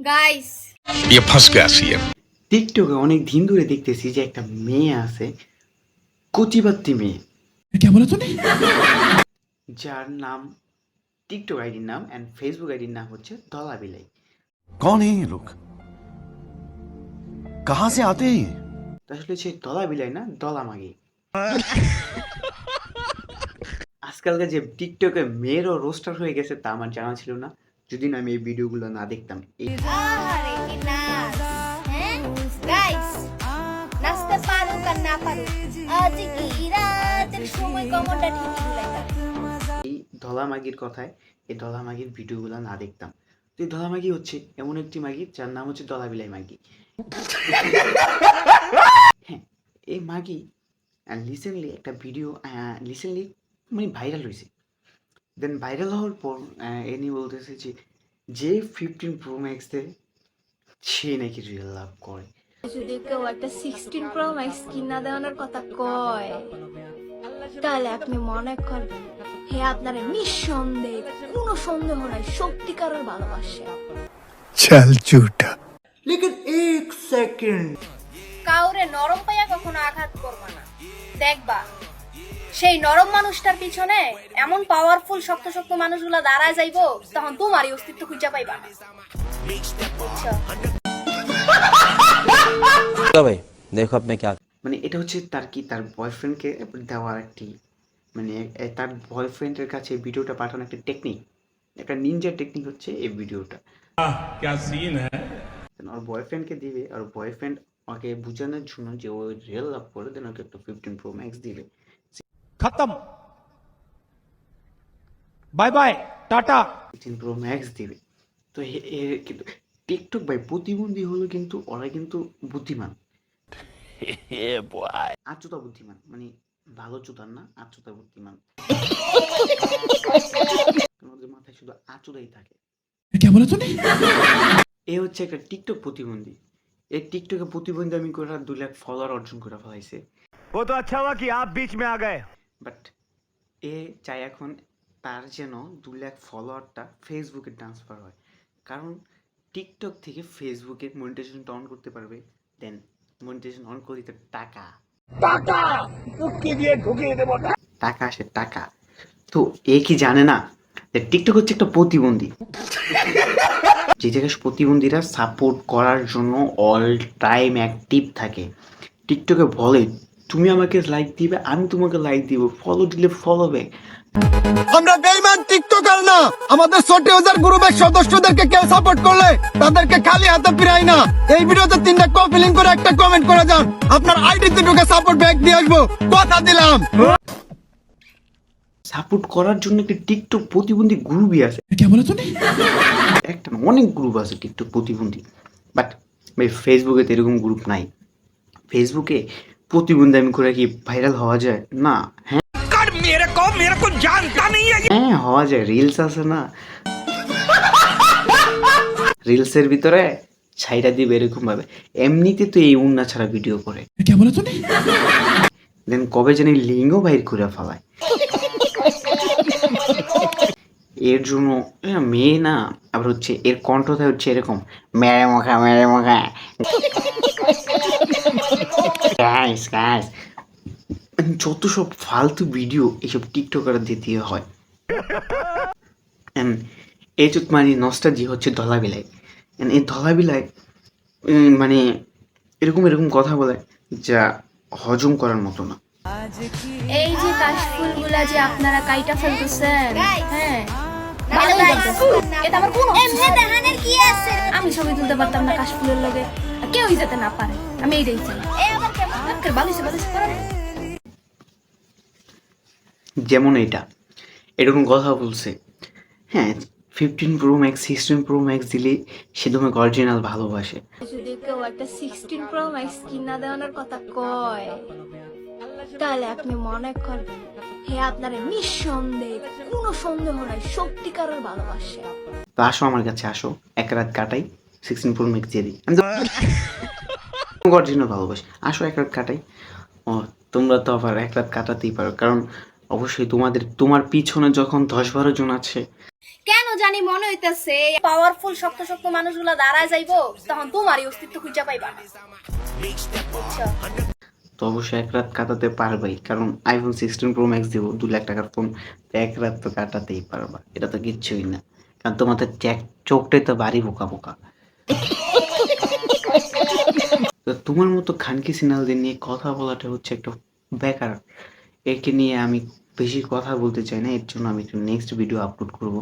Guys ये फंस गया सीएम। টিকটকে অনেক দিন ধরে দেখতেছি যে একটা মেয়ে আছে, কচিবাত্তি মেয়ে, क्या बोला तूने? যার নাম টিকটক আইডির নাম অ্যান্ড ফেসবুক আইডির নাম হচ্ছে দলা বিলাই। कौन है ये लोग? कहां से आते हैं ये? আসলে সে দলা বিলাই না, দলা মাগি। আজকালকার যে টিকটকে মেয়েরও রোস্টার হয়ে গেছে তা আমার জানা ছিল না, যদি না আমি এই ভিডিওগুলো না দেখতাম। আরে কি নাচ হ্যাঁ গাইস নাচতে পারুক আর না পারুক আজ কি রাতের সময় কমরটা ঠিকই ঝুলাইতাম। এই ধলা মাগির কথায় এই ধলা মাগির ভিডিওগুলো না দেখতাম। তো এই ধলা মাগি হচ্ছে এমন একটি মাগি যার নাম হচ্ছে দলা বিলাই মাগি। হ্যাঁ, এই মাগি রিসেন্টলি একটা ভিডিও মানে ভাইরাল হয়েছে। দেন ভাইরাল হওয়ার পর এনি বলতেছে যে 15 প্রো ম্যাক্স দেয় সে নাকি রিয়েল লাভ করে। যদি কেউ একটা 16 প্রো ম্যাক্স কিনা দেওয়ানোর কথা কয় তাহলে আপনি মনে করবেন হে আপনার নিঃসন্দেহে কোনো সন্দেহ নাই সত্যিকারের ভালোবাসে। चल झूठा। কাউরে নরম পাইয়া কখনো আঘাত করবা না, দেখবা সেই নরম মানুষটার পিছনে এমন পাওয়ারফুল শক্ত শক্ত মানুষগুলা দাঁড়ায় যাইবো, তখন তোমারই অস্তিত্ব খুঁজে পাইবা না। বুঝছো? चलो भाई देखो अब मैं क्या মানে এটা হচ্ছে তার বয়ফ্রেন্ডকে দেওয়ার একটি মানে তার বয়ফ্রেন্ডের কাছে ভিডিওটা পাঠানোর একটা টেকনিক, একটা নিনজা টেকনিক হচ্ছে এই ভিডিওটা। क्या सीन है। ওর বয়ফ্রেন্ডকে দিবে আর বয়ফ্রেন্ড ওকে বোঝানোর জন্য যে ও রিয়েল লাভ করে, দেন ওকে একটা 15 প্রো ম্যাক্স দিবে, खत्म। बाय बाय टाटा। 15 প্রো ম্যাক্স দিবে। তো কিন্তু টিকটক ভাই প্রতিবন্ধী হলো, কিন্তু ওরা কিন্তু বুদ্ধিমান, আচুতা বুদ্ধিমান, মানে ভালো চুতার না, আচুতা বুদ্ধিমান। তোমাদের মাথায় শুধু আচুদাই থাকে। क्या बोला तूने? এ হচ্ছে একটা টিকটক প্রতিবন্ধী। এই টিকটকে প্রতিবন্ধী আমি করে 2 লাখ ফলোয়ার অর্জন করে ফেলাইছে। वो तो अच्छा हुआ कि आप बीच में आ गए। বাট এ চাই এখন তার যেন 2 লাখ ফলোয়ারটা ফেসবুকে ট্রান্সফার হয়, কারণ টিকটক থেকে ফেসবুকে মনিটাইজেশন অন করতে পারবে। দেন মনিটাইজেশন অন করে দিতে টাকা টাকা আসে টাকা। তো এ কি জানে না যে টিকটক হচ্ছে একটা প্রতিবন্ধী, যে জায়গায় প্রতিবন্ধীরা সাপোর্ট করার জন্য অল টাইম অ্যাক্টিভ থাকে। টিকটকে বলে তুমি আমাকে লাইক দিবে, আমি তোমাকে লাইক দিব, ফলো দিলে ফলো ব্যাক। আমরা বেঈমান টিকটকার না। আমাদের 60,000 গ্রুপের সদস্যদেরকে কেউ সাপোর্ট করলে তাদেরকে খালি হাতে ফিরাই না। এই ভিডিওতে 3টা কপি লিংক করে একটা কমেন্ট করে যান, আপনার আইডিতে ঢুকে সাপোর্ট ব্যাক দিয়ে আসবো, কথা দিলাম। সাপোর্ট করার জন্য একটা টিকটক প্রতিবন্ধী গ্রুপই আছে, क्या बोला तूने? একটা না, অনেক গ্রুপ আছে টিকটক প্রতিবন্ধী। বাট ভাই ফেসবুকে তো এরকম গ্রুপ নাই। ফেসবুকে প্রতিবন্ধী আমি করে কি ভাইরাল হওয়া যায় না? হ্যাঁ मेरे को जानता नहीं है। হ্যাঁ হওয়া যায়, রিলস আছে না, রিলসের ভিতরে ছাইরা দিবে এরকম ভাবে। এমনিতে তো এই উন্না ছাড়া ভিডিও করে, क्या बोला तूने? দেন কবে জানি লিঙ্গও বাইর করে ফেলায়। এর জন্য মেয়ে না, আবার হচ্ছে এর কণ্ঠটা হচ্ছে এরকম মেরে মুখা গাইস গাইস, যত সব ফালতু ভিডিও এইসব টিকটকারদের দিয়ে হয়। এই চুত মানে নস্টালজি হচ্ছে ধলাবিলাই। এই ধলাবিলাই মানে এরকম কথা বলে যা হজম করার মতো না। এই যে কাশফুলগুলা যে আপনারা কাইটা ফেলতেছেন, হ্যাঁ ভালো লাগছে। এটা আমার কোন এমনি দেখানের কি আছে? আমি ছবি তুলতে পারতাম না কাশফুলের লগে, কেউই যেতে না পারে, আমি এইটাই চাই। এ আবার কেমন? বালিশে করেন যেমন এরকম কথা বলছে। হ্যাঁ 15 প্রো ম্যাক্স 16 প্রো ম্যাক্স দিলে সে তোমাকে অরিজিনাল ভালোবাসে। যদি কেউ একটা 16 প্রো ম্যাক্স কিনা দেওয়ানোর কথা কয় তাহলে আপনি মনে করবেন হে আপনার নিঃসন্দেহে কোনো সন্দেহ নাই সত্যিকারের ভালোবাসে। তো আসো আমার কাছে, আসো এক রাত কাটাই, 16 প্রো ম্যাক্স দিয়ে দিই, আমি তো অরিজিনাল ভালোবাসি। আসো এক রাত কাটাই। ও তোমরা তো আবার এক রাত কাটাতেই পারো, কারণ অবশ্যই তোমার পিছনে যখন 10-12 জন আছে কেন জানি মনে হইতেছে পাওয়ারফুল শক্ত শক্ত মানুষগুলা দাঁড়ায় যাইবো, তখন তোমারই অস্তিত্ব খুঁজে পাইবা না। বুঝছো? তো অবশ্যই এক রাত কাটাতে পারবেই, কারণ আইফোন 16 প্রো ম্যাক্স দিব 2 লাখ টাকার ফোন, তো এক রাত তো কাটাতেই পারবা, এটা তো কিচ্ছুই না, কারণ তোমাদের চোখটাই তো বাড়ি বোকা বোকা। তো তোমার মতো খানকি সিনালদের নিয়ে কথা বলাটা হচ্ছে একটা বেকার, একে নিয়ে আমি বেশি কথা বলতে চাই না, এর জন্য আমি একটু নেক্সট ভিডিও আপলোড করব।